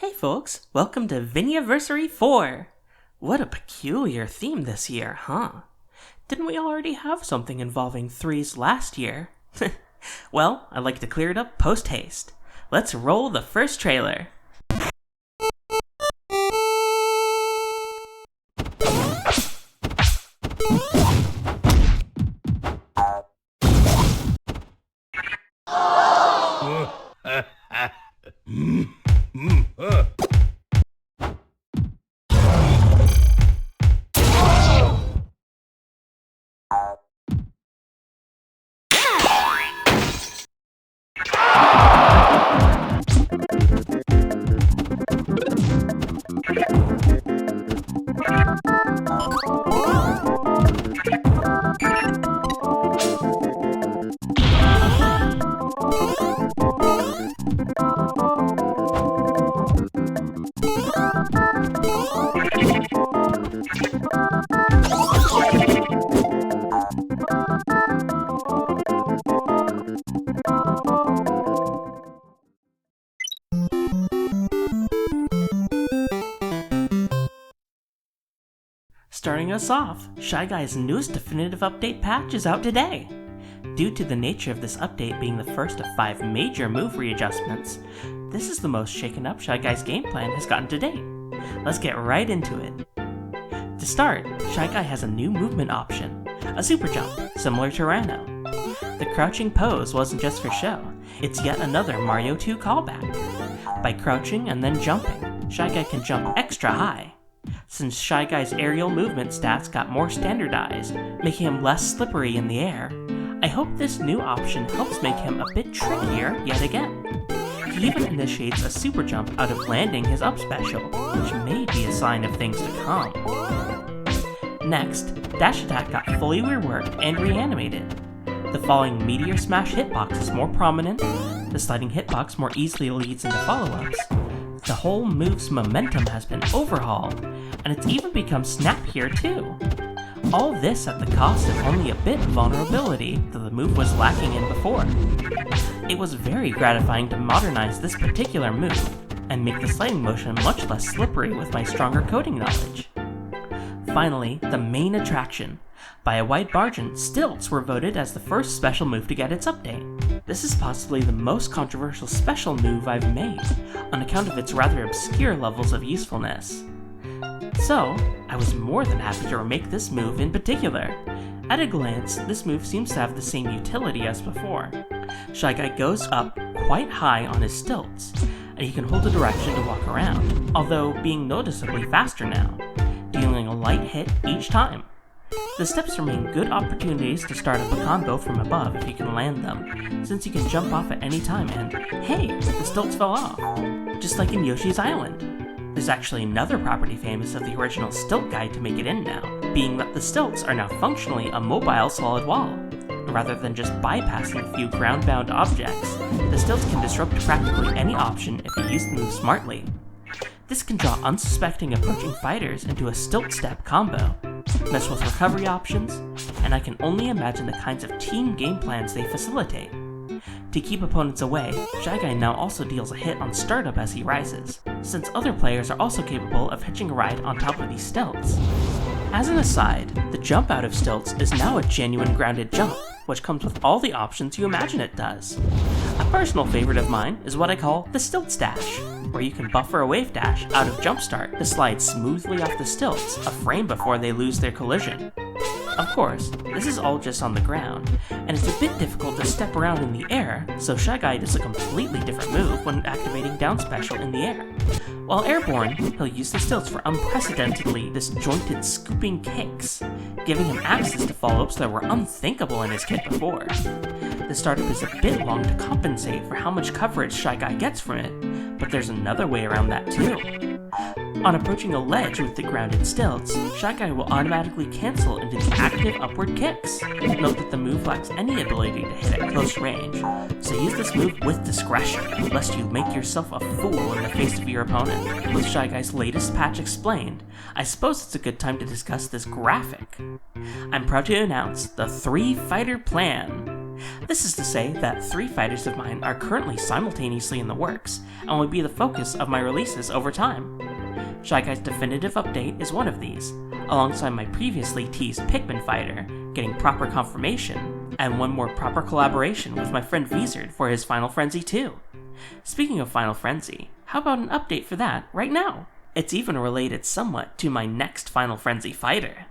Hey folks, welcome to VinyaVersary 4! What a peculiar theme this year, huh? Didn't we already have something involving threes last year? Well, I'd like to clear it up post-haste. Let's roll the first trailer. Starting us off, Shy Guy's newest definitive update patch is out today. Due to the nature of this update being the first of 5 major move readjustments, this is the most shaken up Shy Guy's game plan has gotten to date. Let's get right into it. To start, Shy Guy has a new movement option, a super jump, similar to Rhino. The crouching pose wasn't just for show, it's yet another Mario 2 callback. By crouching and then jumping, Shy Guy can jump extra high. Since Shy Guy's aerial movement stats got more standardized, making him less slippery in the air, I hope this new option helps make him a bit trickier yet again. He even initiates a super jump out of landing his up special, which may be a sign of things to come. Next, dash attack got fully reworked and reanimated. The falling meteor smash hitbox is more prominent, the sliding hitbox more easily leads into follow-ups. The whole move's momentum has been overhauled, and it's even become snappier too. All this at the cost of only a bit of vulnerability that the move was lacking in before. It was very gratifying to modernize this particular move, and make the sliding motion much less slippery with my stronger coding knowledge. Finally, the main attraction. By a wide margin, stilts were voted as the first special move to get its update. This is possibly the most controversial special move I've made, on account of its rather obscure levels of usefulness. So, I was more than happy to remake this move in particular. At a glance, this move seems to have the same utility as before. Shy Guy goes up quite high on his stilts, and he can hold a direction to walk around, although being noticeably faster now, dealing a light hit each time. The steps remain good opportunities to start up a combo from above if you can land them, since you can jump off at any time and, hey, the stilts fell off, just like in Yoshi's Island. There's actually another property famous of the original stilt guide to make it in now, being that the stilts are now functionally a mobile solid wall. Rather than just bypassing a few ground-bound objects, the stilts can disrupt practically any option if you use the move smartly. This can draw unsuspecting approaching fighters into a stilt step combo, mess with recovery options, and I can only imagine the kinds of team game plans they facilitate. To keep opponents away, Shy Guy now also deals a hit on startup as he rises, since other players are also capable of hitching a ride on top of these stilts. As an aside, the jump out of stilts is now a genuine grounded jump, which comes with all the options you imagine it does. A personal favorite of mine is what I call the stilt stash, where you can buffer a wave dash out of jumpstart to slide smoothly off the stilts a frame before they lose their collision. Of course, this is all just on the ground, and it's a bit difficult to step around in the air, so Shy Guy does a completely different move when activating down special in the air. While airborne, he'll use the stilts for unprecedentedly disjointed scooping kicks, giving him access to follow-ups that were unthinkable in his kit before. The startup is a bit long to compensate for how much coverage Shy Guy gets from it, but there's another way around that too. On approaching a ledge with the grounded stilts, Shy Guy will automatically cancel into the active upward kicks. Note that the move lacks any ability to hit at close range, so use this move with discretion, lest you make yourself a fool in the face of your opponent. With Shy Guy's latest patch explained, I suppose it's a good time to discuss this graphic. I'm proud to announce the 3-fighter plan. This is to say that 3 fighters of mine are currently simultaneously in the works, and will be the focus of my releases over time. Shy Guy's definitive update is one of these, alongside my previously teased Pikmin fighter, getting proper confirmation, and one more proper collaboration with my friend VinyaVersary for his Final Frenzy 2. Speaking of Final Frenzy, how about an update for that right now? It's even related somewhat to my next Final Frenzy fighter.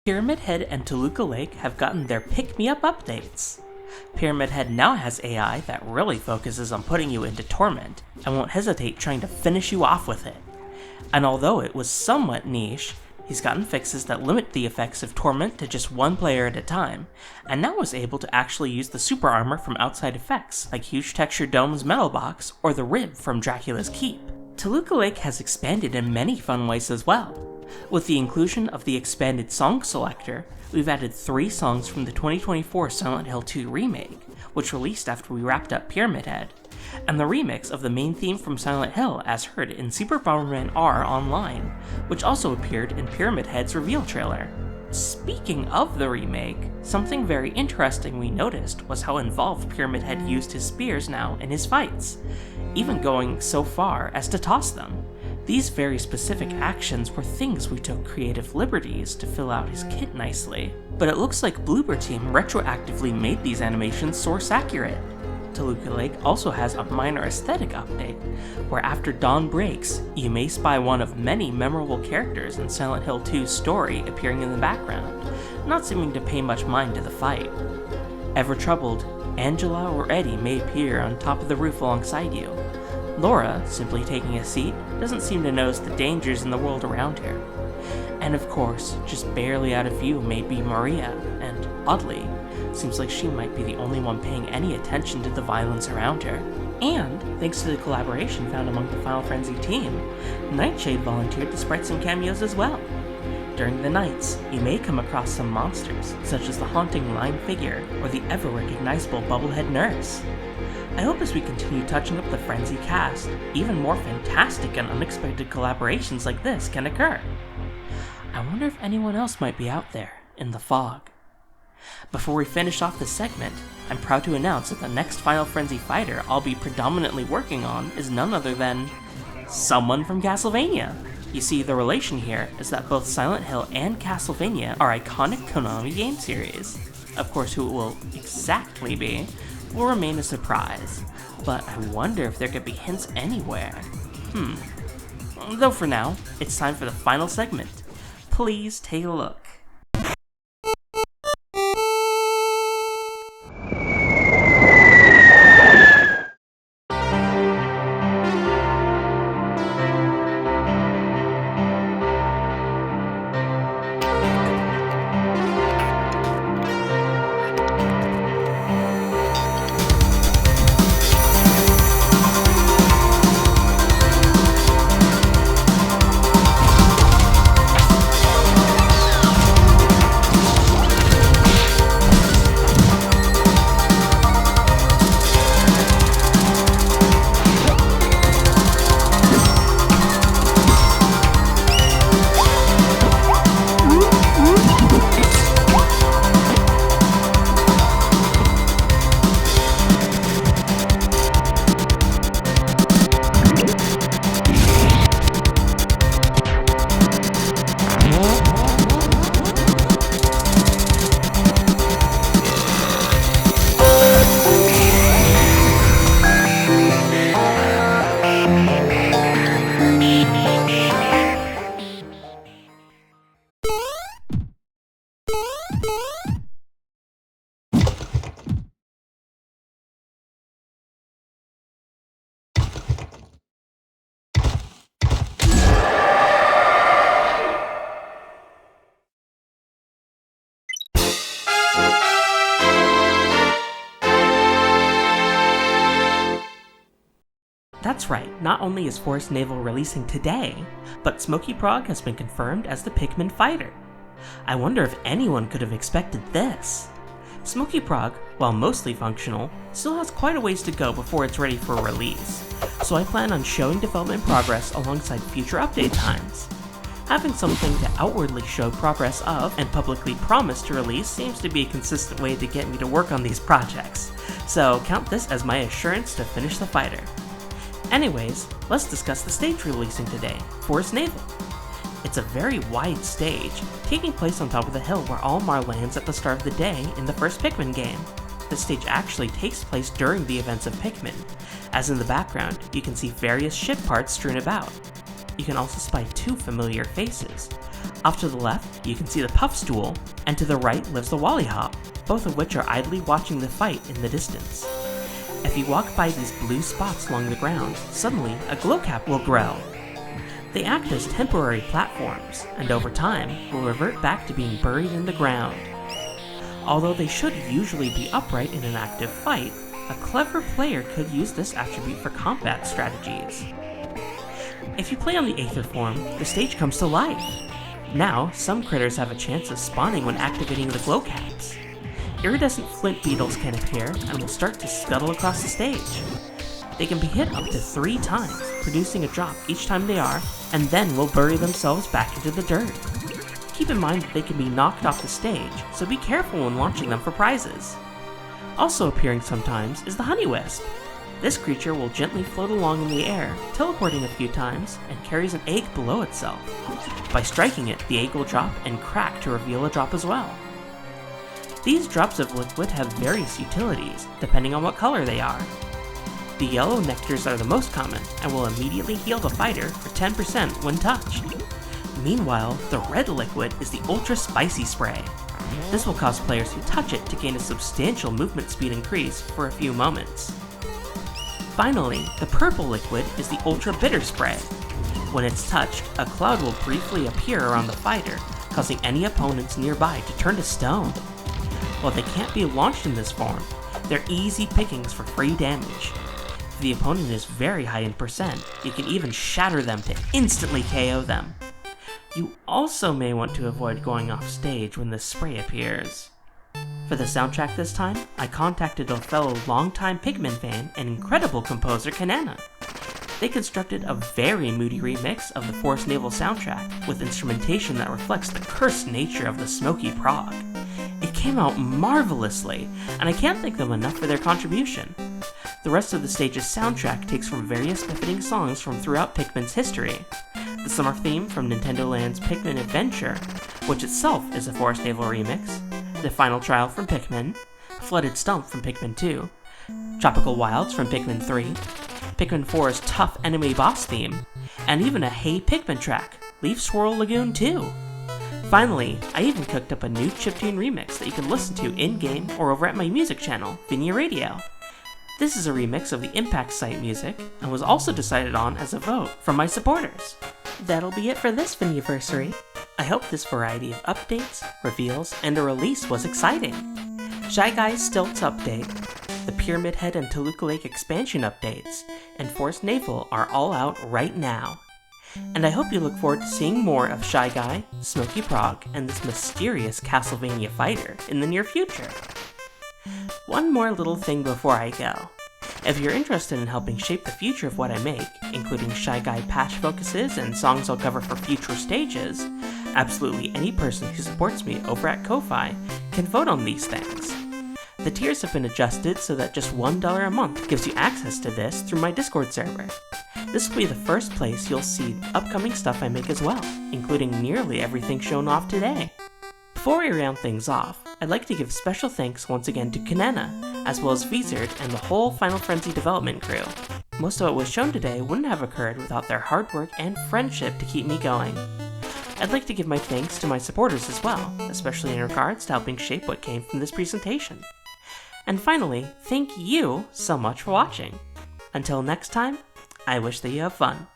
Pyramid Head and Toluca Lake have gotten their pick-me-up updates. Pyramid Head now has AI that really focuses on putting you into torment, and won't hesitate trying to finish you off with it. And although it was somewhat niche, he's gotten fixes that limit the effects of torment to just one player at a time, and now is able to actually use the super armor from outside effects, like Huge Texture Dome's Metal Box or the Rib from Dracula's Keep. Toluca Lake has expanded in many fun ways as well. With the inclusion of the expanded song selector, we've added 3 songs from the 2024 Silent Hill 2 remake, which released after we wrapped up Pyramid Head, and the remix of the main theme from Silent Hill as heard in Super Bomberman R Online, which also appeared in Pyramid Head's reveal trailer. Speaking of the remake, something very interesting we noticed was how involved Pyramid Head used his spears now in his fights, even going so far as to toss them. These very specific actions were things we took creative liberties to fill out his kit nicely, but it looks like Bloober Team retroactively made these animations source accurate. Toluca Lake also has a minor aesthetic update, where after dawn breaks, you may spy one of many memorable characters in Silent Hill 2's story appearing in the background, not seeming to pay much mind to the fight. Ever troubled, Angela or Eddie may appear on top of the roof alongside you. Laura, simply taking a seat, doesn't seem to notice the dangers in the world around her. And of course, just barely out of view may be Maria, and oddly, seems like she might be the only one paying any attention to the violence around her. And, thanks to the collaboration found among the Final Frenzy team, Nightshade volunteered to sprite some cameos as well. During the nights, you may come across some monsters, such as the haunting lime figure or the ever-recognizable bubblehead nurse. I hope as we continue touching up the Frenzy cast, even more fantastic and unexpected collaborations like this can occur. I wonder if anyone else might be out there, in the fog. Before we finish off this segment, I'm proud to announce that the next Final Frenzy fighter I'll be predominantly working on is none other than someone from Castlevania. You see, the relation here is that both Silent Hill and Castlevania are iconic Konami game series. Of course, who it will exactly be will remain a surprise, but I wonder if there could be hints anywhere. Though for now, it's time for the final segment. Please take a look. That's right, not only is Forest Navel releasing today, but Smokey Prog has been confirmed as the Pikmin fighter. I wonder if anyone could have expected this. Smokey Prog, while mostly functional, still has quite a ways to go before it's ready for release, so I plan on showing development progress alongside future update times. Having something to outwardly show progress of and publicly promise to release seems to be a consistent way to get me to work on these projects, so count this as my assurance to finish the fighter. Anyways, let's discuss the stage releasing today, Forest Navel. It's a very wide stage, taking place on top of the hill where Olimar lands at the start of the day in the first Pikmin game. This stage actually takes place during the events of Pikmin, as in the background you can see various ship parts strewn about. You can also spy two familiar faces. Off to the left, you can see the Puff Stool, and to the right lives the Wallyhop, both of which are idly watching the fight in the distance. If you walk by these blue spots along the ground, suddenly a glow cap will grow. They act as temporary platforms, and over time will revert back to being buried in the ground. Although they should usually be upright in an active fight, a clever player could use this attribute for combat strategies. If you play on the Aether form, the stage comes to life. Now, some critters have a chance of spawning when activating the glow caps. Iridescent flint beetles can appear and will start to scuttle across the stage. They can be hit up to 3 times, producing a drop each time they are, and then will bury themselves back into the dirt. Keep in mind that they can be knocked off the stage, so be careful when launching them for prizes. Also appearing sometimes is the Honeywisp. This creature will gently float along in the air, teleporting a few times, and carries an egg below itself. By striking it, the egg will drop and crack to reveal a drop as well. These drops of liquid have various utilities, depending on what color they are. The yellow nectars are the most common, and will immediately heal the fighter for 10% when touched. Meanwhile, the red liquid is the Ultra Spicy Spray. This will cause players who touch it to gain a substantial movement speed increase for a few moments. Finally, the purple liquid is the Ultra Bitter Spray. When it's touched, a cloud will briefly appear around the fighter, causing any opponents nearby to turn to stone. While they can't be launched in this form, they're easy pickings for free damage. If the opponent is very high in percent, you can even shatter them to instantly KO them. You also may want to avoid going off stage when this spray appears. For the soundtrack this time, I contacted a fellow longtime Pikmin fan and incredible composer Kanana. They constructed a very moody remix of the Forest Navel soundtrack with instrumentation that reflects the cursed nature of the Smokey Prog. It came out marvelously, and I can't thank them enough for their contribution. The rest of the stage's soundtrack takes from various befitting songs from throughout Pikmin's history. The summer theme from Nintendo Land's Pikmin Adventure, which itself is a Forest Navel remix, the final trial from Pikmin, Flooded Stump from Pikmin 2, Tropical Wilds from Pikmin 3, Pikmin 4's tough enemy boss theme, and even a Hey Pikmin track, Leaf Swirl Lagoon 2. Finally, I even cooked up a new chiptune remix that you can listen to in-game or over at my music channel, VinyaRadio. This is a remix of the Impact site music, and was also decided on as a vote from my supporters. That'll be it for this VinyaVersary. I hope this variety of updates, reveals, and a release was exciting. Shy Guy's Stilts update, the Pyramid Head and Toluca Lake expansion updates, and Forest Navel are all out right now. And I hope you look forward to seeing more of Shy Guy, Smokey Prog, and this mysterious Castlevania fighter in the near future. One more little thing before I go. If you're interested in helping shape the future of what I make, including Shy Guy patch focuses and songs I'll cover for future stages, absolutely any person who supports me over at Ko-Fi can vote on these things. The tiers have been adjusted so that just $1 a month gives you access to this through my Discord server. This will be the first place you'll see upcoming stuff I make as well, including nearly everything shown off today. Before we round things off, I'd like to give special thanks once again to Kanana, as well as Vizard and the whole Final Frenzy development crew. Most of what was shown today wouldn't have occurred without their hard work and friendship to keep me going. I'd like to give my thanks to my supporters as well, especially in regards to helping shape what came from this presentation. And finally, thank you so much for watching. Until next time, I wish that you have fun.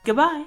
Goodbye!